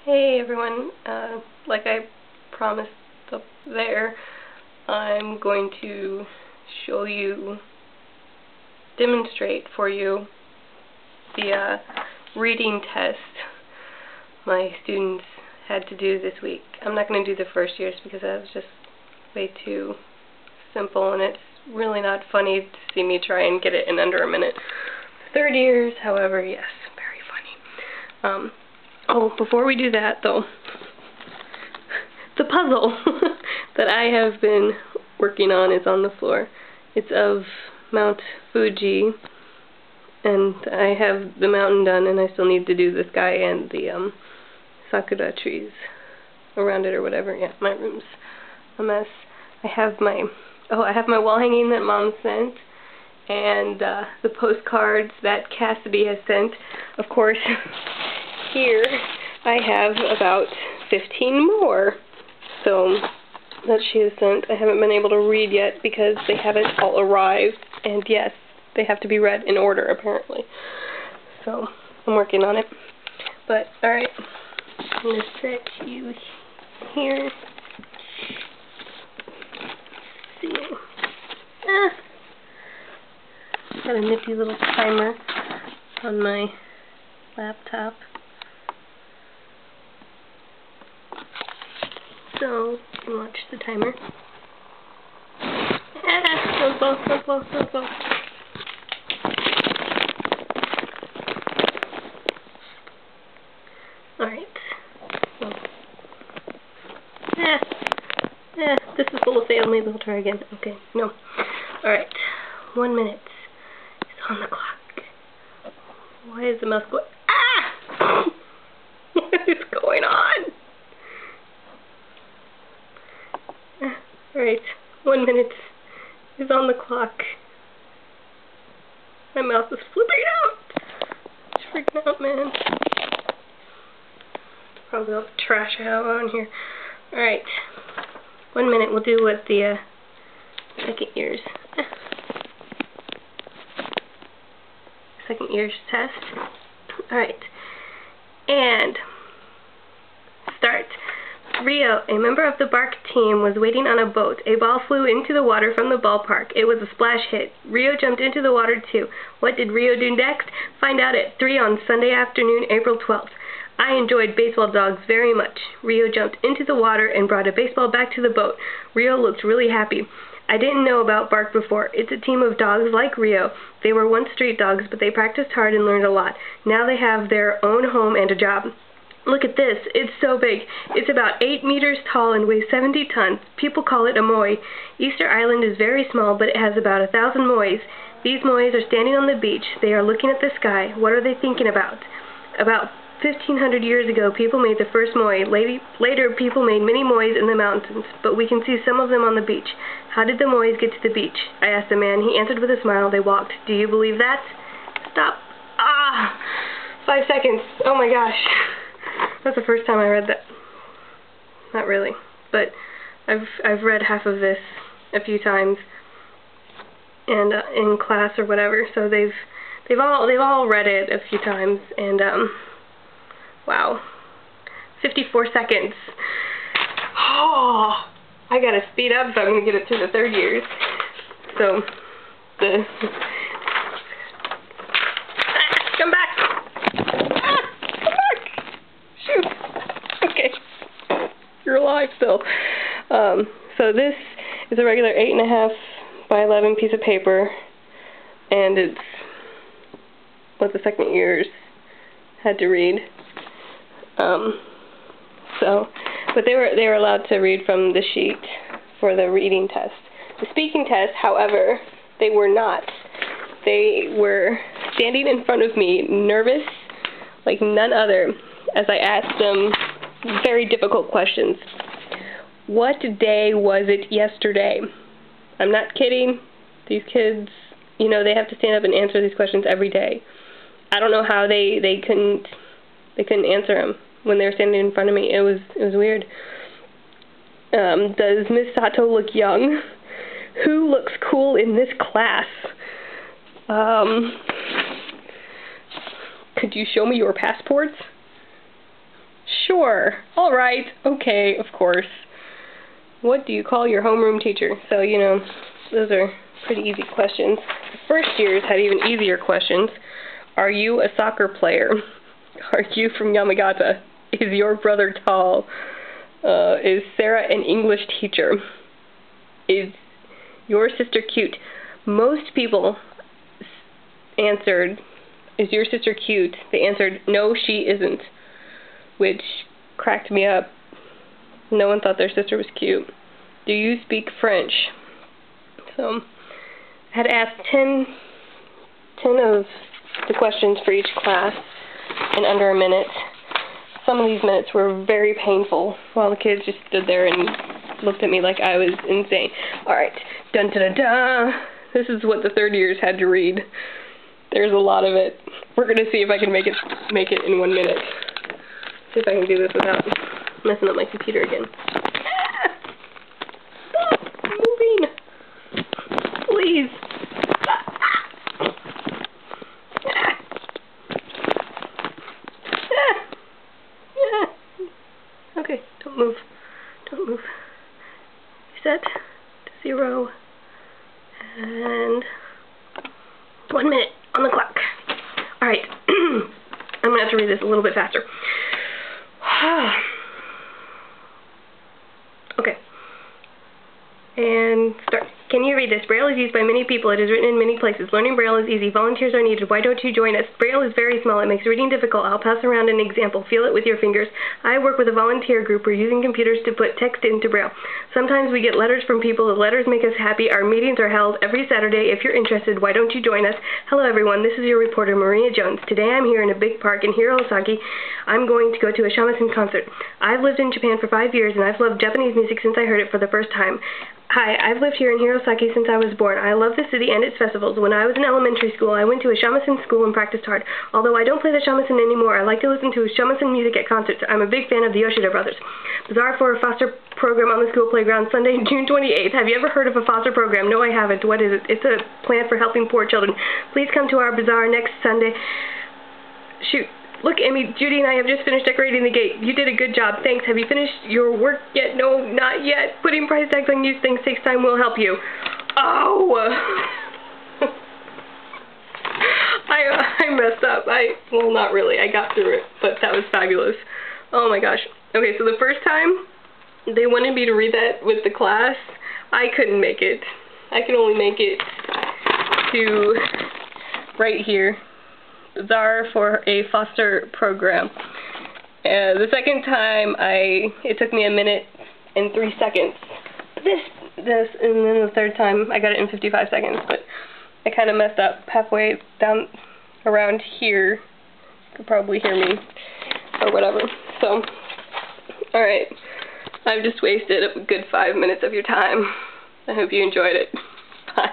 Hey everyone, like I promised up there, I'm going to demonstrate for you the reading test my students had to do this week. I'm not going to do the first years because that was just way too simple and it's really not funny to see me try and get it in under a minute. Third years, however, yes, very funny. Oh, before we do that, though, the puzzle that I have been working on is on the floor. It's of Mount Fuji, and I have the mountain done, and I still need to do the sky and the sakura trees around it or whatever. Yeah, my room's a mess. I have my wall hanging that Mom sent, and the postcards that Cassidy has sent. Of course, here I have about 15 more so that she has sent. I haven't been able to read yet because they haven't all arrived, and yes, they have to be read in order apparently. So I'm working on it. But alright, I'm going to set you here. See. Got a nifty little timer on my laptop. So, you can watch the timer. Don't fall, don't fall, don't fall. Alright. So. This is full of fail. Maybe we'll try again. Okay, no. Alright. 1 minute. It's on the clock. Why is the mouse going? Ah! What is going on? Alright, 1 minute is on the clock. My mouse is flipping out. It's freaking out, man. Probably all the trash I have on here. Alright, 1 minute. We'll do what the second year's test. Alright, and start. Rio, a member of the Bark team, was waiting on a boat. A ball flew into the water from the ballpark. It was a splash hit. Rio jumped into the water too. What did Rio do next? Find out at 3 on Sunday afternoon, April 12th. I enjoyed baseball dogs very much. Rio jumped into the water and brought a baseball back to the boat. Rio looked really happy. I didn't know about Bark before. It's a team of dogs like Rio. They were once street dogs, but they practiced hard and learned a lot. Now they have their own home and a job. Look at this. It's so big. It's about 8 meters tall and weighs 70 tons. People call it a moai. Easter Island is very small, but it has about 1,000 moais. These moais are standing on the beach. They are looking at the sky. What are they thinking about? About 1,500 years ago, people made the first moai. Later, people made many moais in the mountains, but we can see some of them on the beach. How did the moais get to the beach? I asked the man. He answered with a smile. They walked. Do you believe that? Stop. 5 seconds. Oh my gosh. That's the first time I read that. Not really, but I've read half of this a few times, and in class or whatever. So they've all read it a few times, and wow, 54 seconds. Oh, I gotta speed up if I'm gonna get it through the third years. So come back. You're alive still. So this is a regular 8.5 by 11 piece of paper, and it's what the second years had to read. But they were allowed to read from the sheet for the reading test. The speaking test, however, they were not. They were standing in front of me, nervous like none other, as I asked them very difficult questions. What day was it yesterday? I'm not kidding. These kids, you know, they have to stand up and answer these questions every day. I don't know how they couldn't answer them when they were standing in front of me. It was weird. Does Miss Sato look young? Who looks cool in this class? Could you show me your passports? Sure. All right. Okay, of course. What do you call your homeroom teacher? So, you know, those are pretty easy questions. The first years had even easier questions. Are you a soccer player? Are you from Yamagata? Is your brother tall? Is Sarah an English teacher? Is your sister cute? Most people answered, is your sister cute? They answered, no, she isn't, which cracked me up. No one thought their sister was cute. Do you speak French? So, I had asked 10 of the questions for each class in under a minute. Some of these minutes were very painful, while the kids just stood there and looked at me like I was insane. Alright, dun-da-da-da! This is what the third years had to read. There's a lot of it. We're going to see if I can make it in 1 minute. See if I can do this without messing up my computer again. Stop moving! Please! Okay, don't move. Don't move. Reset to 0. And 1 minute on the clock. Alright. I'm going to have to read this a little bit faster. Okay. And start. Can you read this? Braille is used by many people. It is written in many places. Learning Braille is easy. Volunteers are needed. Why don't you join us? Braille is very small. It makes reading difficult. I'll pass around an example. Feel it with your fingers. I work with a volunteer group. We're using computers to put text into Braille. Sometimes we get letters from people. The letters make us happy. Our meetings are held every Saturday. If you're interested, why don't you join us? Hello, everyone. This is your reporter, Maria Jones. Today I'm here in a big park in Hirosaki. I'm going to go to a shamisen concert. I've lived in Japan for 5 years, and I've loved Japanese music since I heard it for the first time. Hi, I've lived here in Hirosaki since I was born. I love the city and its festivals. When I was in elementary school, I went to a shamisen school and practiced hard. Although I don't play the shamisen anymore, I like to listen to shamisen music at concerts. I'm a big fan of the Yoshida brothers. Bazaar for a foster program on the school playground, Sunday, June 28th. Have you ever heard of a foster program? No, I haven't. What is it? It's a plan for helping poor children. Please come to our bazaar next Sunday. Shoot. Look, Amy, Judy and I have just finished decorating the gate. You did a good job. Thanks. Have you finished your work yet? No, not yet. Putting price tags on used things takes time. We'll help you. Oh! I messed up. Well, not really. I got through it, but that was fabulous. Oh my gosh. Okay, so the first time they wanted me to read that with the class, I couldn't make it. I could only make it to right here. Bazaar for a foster program. The second time, it took me 1 minute and 3 seconds. This, and then the third time, I got it in 55 seconds, but I kind of messed up halfway down around here. You could probably hear me, or whatever. So, alright. I've just wasted a good 5 minutes of your time. I hope you enjoyed it. Bye.